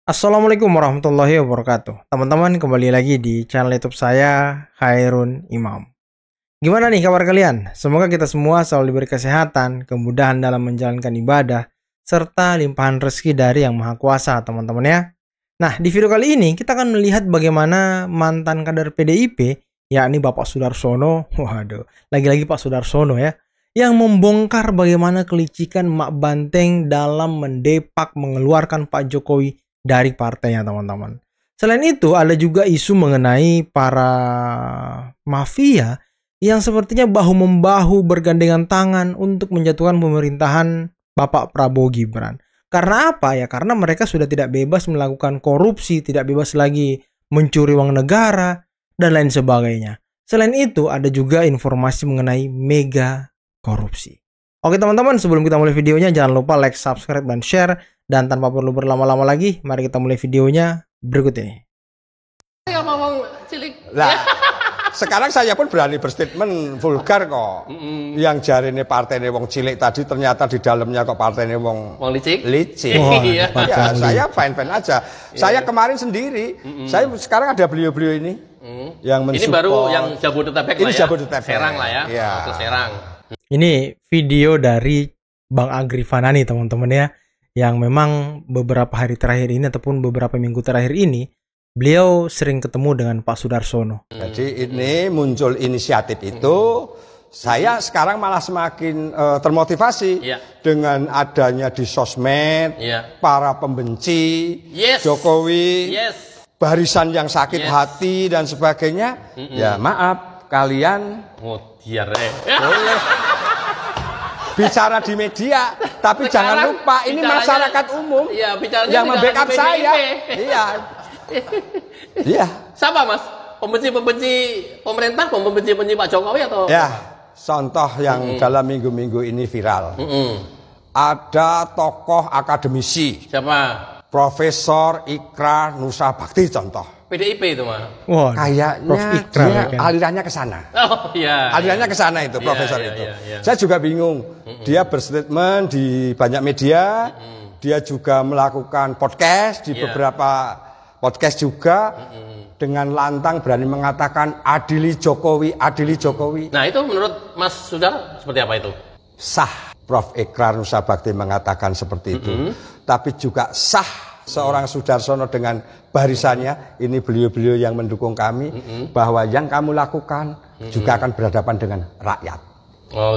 Assalamualaikum warahmatullahi wabarakatuh. Teman-teman, kembali lagi di channel YouTube saya, Khairun Imam. Gimana nih kabar kalian? Semoga kita semua selalu diberi kesehatan, kemudahan dalam menjalankan ibadah, serta limpahan rezeki dari Yang Maha Kuasa, teman-teman ya. Nah, di video kali ini kita akan melihat bagaimana mantan kader PDIP, yakni Bapak Sudarsono, waduh, lagi-lagi Pak Sudarsono ya, yang membongkar bagaimana kelicikan Mak Banteng dalam mendepak mengeluarkan Pak Jokowi dari partainya, teman-teman. Selain itu, ada juga isu mengenai para mafia yang sepertinya bahu-membahu bergandengan tangan untuk menjatuhkan pemerintahan Bapak Prabowo Gibran. Karena apa ya? Karena mereka sudah tidak bebas melakukan korupsi, tidak bebas lagi mencuri uang negara, dan lain sebagainya. Selain itu, ada juga informasi mengenai mega korupsi. Oke teman-teman, sebelum kita mulai videonya, jangan lupa like, subscribe, dan share. Dan tanpa perlu berlama-lama lagi, mari kita mulai videonya berikut ini. Saya ngomong cilik. Lah, sekarang saya pun berani berstatement vulgar kok. Yang jari ini partai ini wong cilik tadi ternyata di dalamnya kok partai ini wong licik. Licik. Oh, Iya. Ya, saya fine-fine aja. Saya kemarin sendiri, saya sekarang ada beliau-beliau ini yang mensupport. Ini baru yang Jabodetabek Ini lah ya. Jabodetabek. Serang lah ya. Iya. Ke Serang. Ini video dari Bang Agri Fanani, teman-teman ya, yang memang beberapa hari terakhir ini ataupun beberapa minggu terakhir ini beliau sering ketemu dengan Pak Sudarsono. Jadi ini muncul inisiatif itu, saya sekarang malah semakin termotivasi dengan adanya di sosmed, para pembenci Jokowi, barisan yang sakit hati dan sebagainya. Ya maaf, kalian boleh bicara di media, tapi jangan lupa ini masyarakat umum yang membackup saya. Iya. Siapa Mas? Pembenci-pembenci pemerintah, pembenci-pembenci Pak Jokowi atau? Ya, contoh yang dalam minggu-minggu ini viral. Ada tokoh akademisi. Siapa? Profesor Ikrar Nusa Bakti contoh. PDIP itu Mas. Wah, kayaknya dia alirannya ke sana. Oh iya. Alirannya ke sana itu profesor itu. Iya. Saya juga bingung. Dia berstatement di banyak media. Dia juga melakukan podcast di beberapa podcast juga. Dengan lantang berani mengatakan adili Jokowi, adili Jokowi. Nah itu menurut Mas Sudar seperti apa itu? Sah Prof. Ikrar Nusa Bakti mengatakan seperti itu. Tapi juga sah seorang Sudarsono dengan barisannya, ini beliau-beliau yang mendukung kami, bahwa yang kamu lakukan juga akan berhadapan dengan rakyat.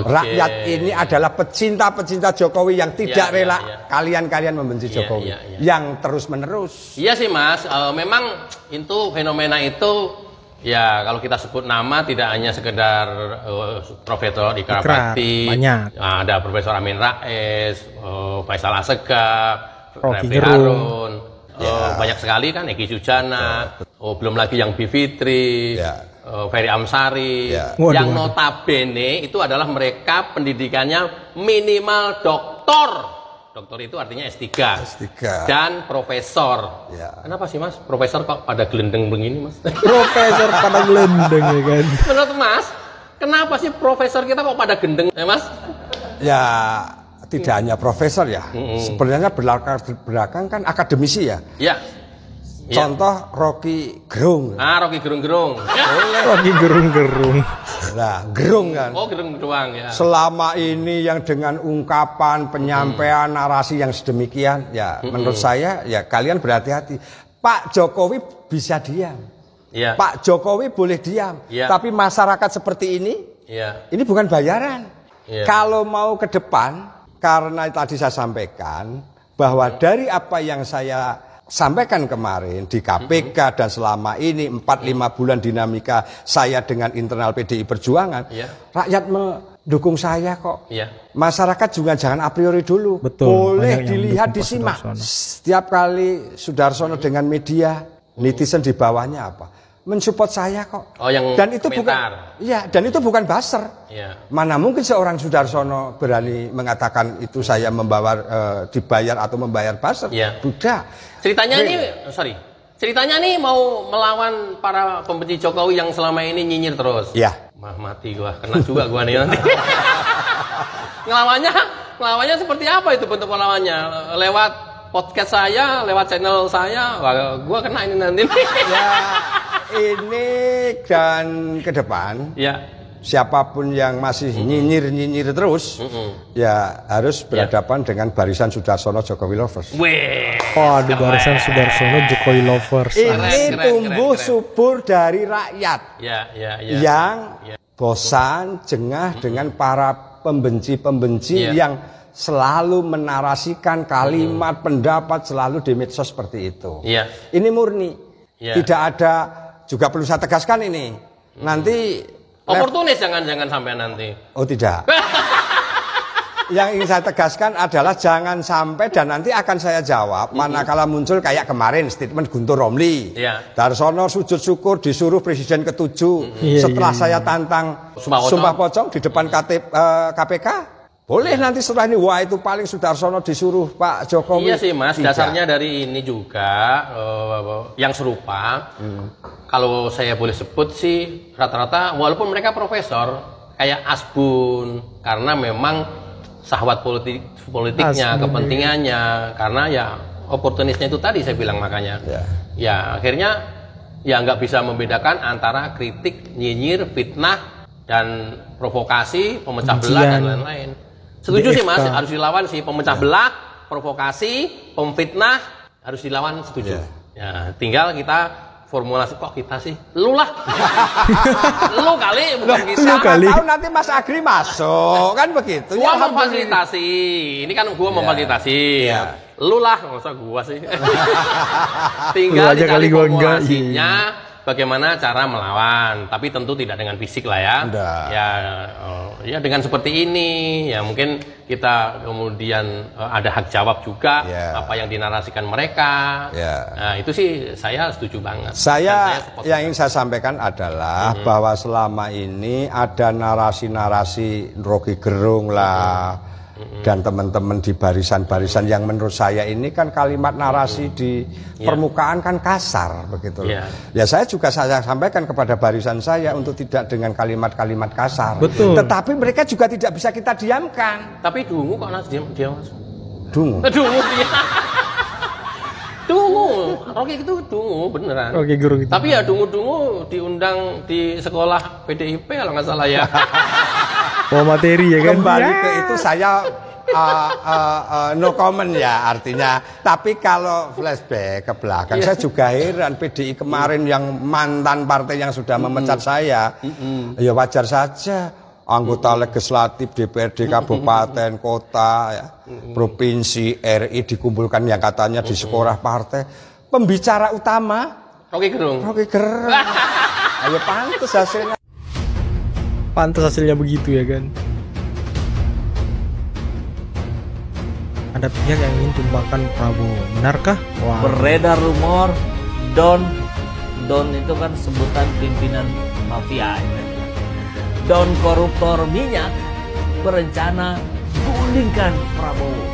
Rakyat ini adalah pecinta-pecinta Jokowi yang tidak rela kalian-kalian membenci Jokowi, yang terus-menerus. Iya sih Mas, memang itu fenomena itu, ya kalau kita sebut nama tidak hanya sekedar Profesor Ikrar Bakti, ada Profesor Amin Rais, Faisal Assegaf, Rocky Gerung, banyak sekali kan, Egi Sujana, belum lagi yang Bivitri, Ferry Amsari, yang notabene itu adalah mereka pendidikannya minimal doktor. Doktor itu artinya S3. Dan profesor. Kenapa sih Mas? Profesor kok pada gelendeng begini Mas? Profesor pada gelendeng ya kan? Menurut Mas, kenapa sih profesor kita kok pada gendeng Mas? Ya tidak hanya profesor ya, sebenarnya belakang kan akademisi ya. Contoh Rocky Gerung. Rocky Gerung. Rocky Gerung. Nah, Gerung kan. Oh, Gerung doang ya. Selama ini yang dengan ungkapan, penyampaian, narasi yang sedemikian, ya menurut saya ya kalian berhati-hati. Pak Jokowi bisa diam. Pak Jokowi boleh diam. Tapi masyarakat seperti ini bukan bayaran. Kalau mau ke depan, karena tadi saya sampaikan bahwa dari apa yang saya sampaikan kemarin di KPK dan selama ini 4-5 bulan dinamika saya dengan internal PDI Perjuangan, rakyat mendukung saya kok. Masyarakat juga jangan a priori dulu. Boleh dilihat, disimak. Setiap kali Sudarsono dengan media, netizen di bawahnya apa? Mensupport saya kok. Dan itu bukan buzzer. Mana mungkin seorang Sudarsono berani mengatakan itu saya dibayar atau membayar buzzer? Tidak. Ceritanya nih mau melawan para pembenci Jokowi yang selama ini nyinyir terus. Mati gua, kena juga gua nih nanti. Ngelawannya seperti apa itu bentuk ngelawannya? Lewat podcast saya, lewat channel saya, wah, gua kena ini nanti. Ya, ini dan ke depan. Ya. Siapapun yang masih nyinyir terus, ya harus berhadapan dengan barisan Sudarsono Jokowi lovers. Waduh, barisan Sudarsono Jokowi lovers. Ini tumbuh subur dari rakyat yang bosan, jengah dengan para pembenci-pembenci yang selalu menarasikan kalimat, pendapat selalu di medsos seperti itu. Ini murni, tidak ada, juga perlu saya tegaskan ini, nanti oportunis jangan sampai nanti. Oh tidak. Yang ingin saya tegaskan adalah jangan sampai, dan nanti akan saya jawab manakala muncul kayak kemarin statement Guntur Romli. Darsono sujud syukur disuruh presiden ke-7 setelah saya tantang sumpah pocong di depan KPK. Boleh nanti setelah ini, wah itu paling Sudarsono disuruh Pak Jokowi. Iya sih Mas, dasarnya dari ini juga yang serupa. Kalau saya boleh sebut sih rata-rata walaupun mereka profesor kayak Asbun, karena memang sahwat politiknya, kepentingannya, karena ya oportunisnya itu tadi saya bilang, makanya ya akhirnya ya nggak bisa membedakan antara kritik, nyinyir, fitnah, dan provokasi, pemecah belah dan lain-lain. Setuju sih Mas, harus dilawan sih, pemecah belah, provokasi, pemfitnah harus dilawan, setuju. Ya, tinggal kita formulasi, kok kita sih, lu lah. Lu kali, bukan kita. Tahu nanti Mas Agri masuk, kan begitu. Gua memfasilitasi, ini kan gua memfasilitasi. Lu lah, masa gua sih. Tinggal dicari formulasinya, bagaimana cara melawan, tapi tentu tidak dengan fisik lah ya. Ya dengan seperti ini, ya mungkin kita kemudian ada hak jawab juga apa yang dinarasikan mereka. Nah itu sih saya setuju banget. Saya yang ingin saya sampaikan adalah bahwa selama ini ada narasi-narasi Rocky Gerung lah. Dan teman-teman di barisan-barisan yang menurut saya ini kan kalimat narasi di permukaan kan kasar begitu. Ya saya juga saya sampaikan kepada barisan saya untuk tidak dengan kalimat-kalimat kasar. Tetapi mereka juga tidak bisa kita diamkan. Tapi dungu kok Nas diam Mas. Dungu. Dungu dia. Dungu, Rocky itu dungu beneran. Rocky Gerung itu. Tapi ya dungu diundang di sekolah PDIP kalau nggak salah ya. Oh materi ya kan. Kembali ke itu saya no comment ya artinya. Tapi kalau flashback ke belakang saya juga heran PDI kemarin yang mantan partai yang sudah memecat saya. Ya wajar saja anggota legislatif DPRD kabupaten kota ya, provinsi RI dikumpulkan yang katanya di sekolah partai. Pembicara utama Rocky Gerung. Ayo pantas hasilnya. Pantas hasilnya begitu ya kan. Ada pihak yang ingin tumbangkan Prabowo, benarkah? Beredar rumor Don itu kan sebutan pimpinan mafia. Don koruptor minyak berencana gulingkan Prabowo.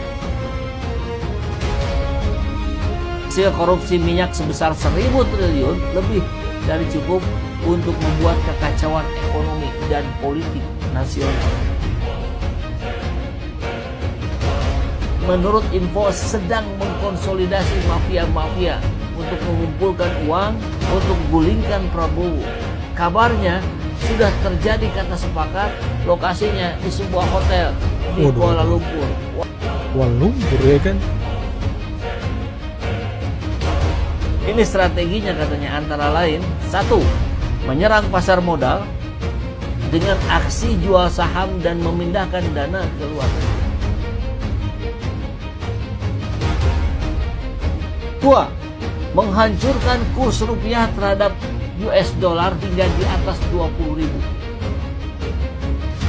Hasil korupsi minyak sebesar 1.000 triliun lebih dari cukup untuk membuat kekacauan ekonomi dan politik nasional. Menurut info sedang mengkonsolidasi mafia-mafia untuk mengumpulkan uang untuk gulingkan Prabowo. Kabarnya sudah terjadi kata sepakat, lokasinya di sebuah hotel di Kuala Lumpur. Kuala Lumpur ya kan? Ini strateginya katanya antara lain, 1. Menyerang pasar modal dengan aksi jual saham dan memindahkan dana ke luar negeri. 2. Menghancurkan kurs rupiah terhadap US dollar hingga di atas 20.000.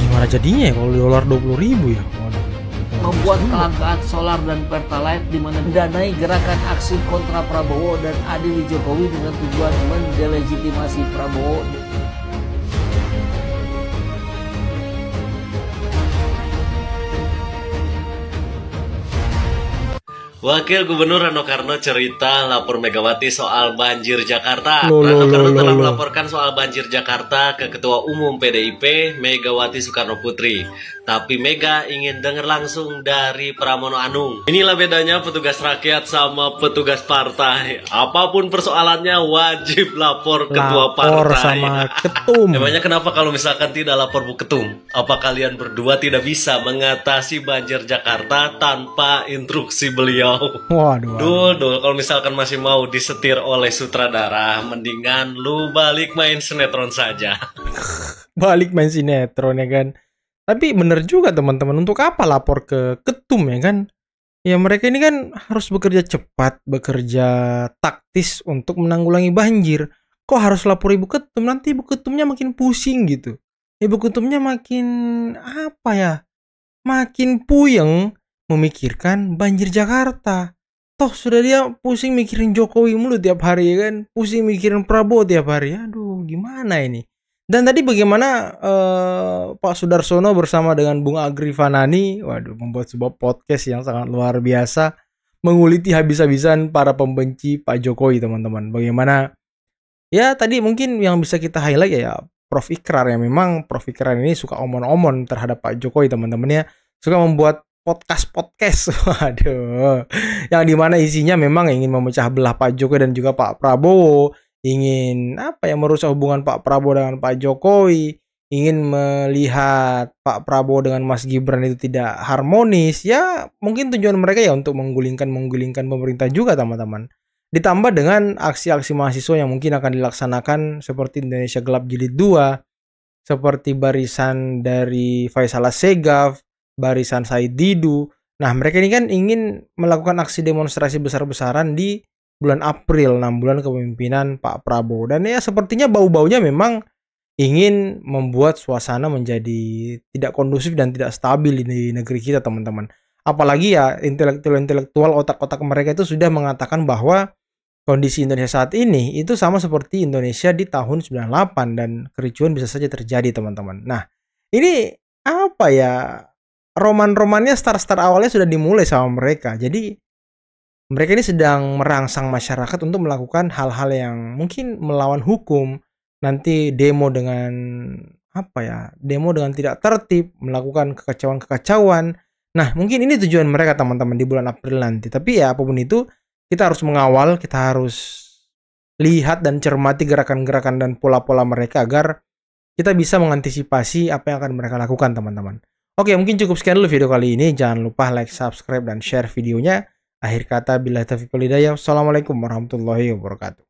Gimana jadinya ya kalau dolar 20.000 ya? Membuat kelangkaan solar dan pertalite di mana mendanai gerakan aksi kontra Prabowo dan adili Jokowi dengan tujuan mendelegitimasi Prabowo. Wakil Gubernur Rano Karno cerita lapor Megawati soal banjir Jakarta. Rano Karno telah melaporkan soal banjir Jakarta ke Ketua Umum PDIP Megawati Soekarno Putri. tapi Mega ingin dengar langsung dari Pramono Anung. Inilah bedanya petugas rakyat sama petugas partai. Apapun persoalannya wajib lapor ketua partai. Sama ketum. Emangnya kenapa kalau misalkan tidak lapor Bu Ketum? Apa kalian berdua tidak bisa mengatasi banjir Jakarta tanpa instruksi beliau? Waduh. Dul, kalau misalkan masih mau disetir oleh sutradara, mendingan lu balik main sinetron saja. Balik main sinetron ya kan. Tapi bener juga teman-teman, untuk apa lapor ke ketum ya kan? Ya mereka ini kan harus bekerja cepat, bekerja taktis untuk menanggulangi banjir. Kok harus lapor ibu ketum? Nanti ibu ketumnya makin pusing gitu. Ibu ketumnya makin apa ya? Makin puyeng memikirkan banjir Jakarta. Toh sudah dia pusing mikirin Jokowi mulu tiap hari ya kan? Pusing mikirin Prabowo tiap hari. Aduh, gimana ini? Dan tadi bagaimana Pak Sudarsono bersama dengan Bung Agri Fanani, waduh, membuat sebuah podcast yang sangat luar biasa, menguliti habis-habisan para pembenci Pak Jokowi, teman-teman. Bagaimana, ya tadi mungkin yang bisa kita highlight ya Prof Ikrar, ya memang Prof Ikrar ini suka omon-omon terhadap Pak Jokowi, teman-teman ya, suka membuat podcast, waduh, yang dimana isinya memang ingin memecah belah Pak Jokowi dan juga Pak Prabowo, ingin apa ya, merusak hubungan Pak Prabowo dengan Pak Jokowi, ingin melihat Pak Prabowo dengan Mas Gibran itu tidak harmonis. Ya mungkin tujuan mereka ya untuk menggulingkan pemerintah juga, teman-teman. Ditambah dengan aksi-aksi mahasiswa yang mungkin akan dilaksanakan seperti Indonesia Gelap Jilid 2, seperti barisan dari Faisal Assegaf, barisan Said Didu. Nah mereka ini kan ingin melakukan aksi demonstrasi besar-besaran di bulan April, 6 bulan kepemimpinan Pak Prabowo. Dan ya sepertinya bau-baunya memang ingin membuat suasana menjadi tidak kondusif dan tidak stabil di negeri kita, teman-teman. Apalagi ya intelektual otak-otak mereka itu sudah mengatakan bahwa kondisi Indonesia saat ini itu sama seperti Indonesia di tahun 98 dan kericuan bisa saja terjadi, teman-teman. Nah, ini apa ya? Roman-romannya start awalnya sudah dimulai sama mereka. Jadi mereka ini sedang merangsang masyarakat untuk melakukan hal-hal yang mungkin melawan hukum, nanti demo dengan apa ya, demo dengan tidak tertib, melakukan kekacauan-kekacauan. Nah mungkin ini tujuan mereka, teman-teman, di bulan April nanti. Tapi ya apapun itu, kita harus mengawal, kita harus lihat dan cermati gerakan-gerakan dan pola-pola mereka agar kita bisa mengantisipasi apa yang akan mereka lakukan, teman-teman. Oke, mungkin cukup sekian dulu video kali ini. Jangan lupa like, subscribe, dan share videonya. Akhir kata, billahi taufiq wal hidayah. Wassalamualaikum warahmatullahi wabarakatuh.